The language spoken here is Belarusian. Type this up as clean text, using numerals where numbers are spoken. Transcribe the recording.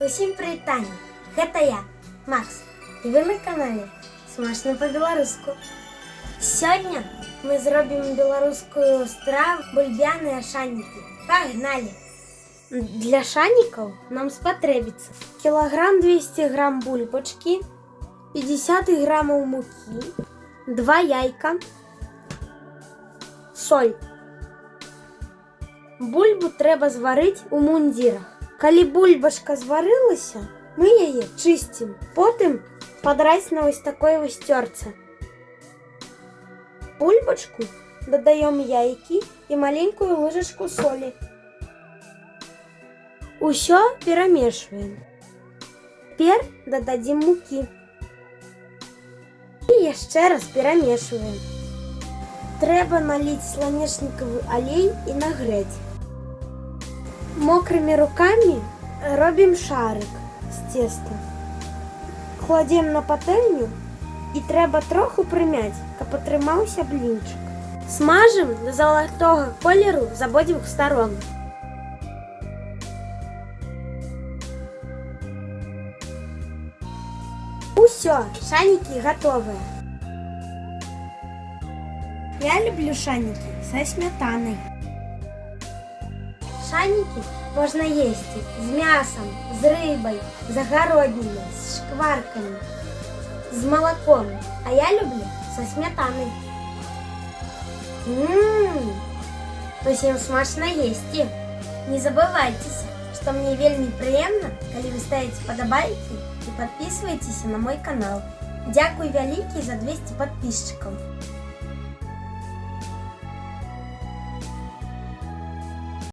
Усім прывітанне! Гэта я, Макс, і вы на канале Смачна па-беларуску. Сёння мы зробім беларускую страву бульбяныя шанікі. Пагнали! Для шанікаў нам спатрэбіцца кілаграм 200 грамм бульбачкі, 50 граммаў мукі, 2 яйка, соль. Бульбу трэба зварыць у мундзірах. Калі бульбашка зварылася, мы яе чысцім, потым падраць на вось такой вось цёрцы. Бульбачку дадаём яйкі і маленькую лыжачку солі. Усё перамешваем. Цяпер дададзім мукі. І яшчэ раз перамешваем. Трэба наліць сланечнікавы алей і нагрэць. Мокрымі рукамі робім шарык з цеста. Кладзем на патэльню і трэба троху прымяць, каб атрымаўся блінчык. Смажым да залатога колеру з абодвух старон. Усё, шанікі гатовыя. Я люблю шанікі са смятанай. Шанікі можна есці з мясам, з рыбай, з агароднінай, з шкваркамі, з малаком, а я люблю са смятанай. Усім смачна есці. Не забывайцеся, што мне вельмі прыемна, калі вы ставіце падабайкі і падпісваецеся на мой канал. Дзякуй вялікі за 200 падпісчыкаў.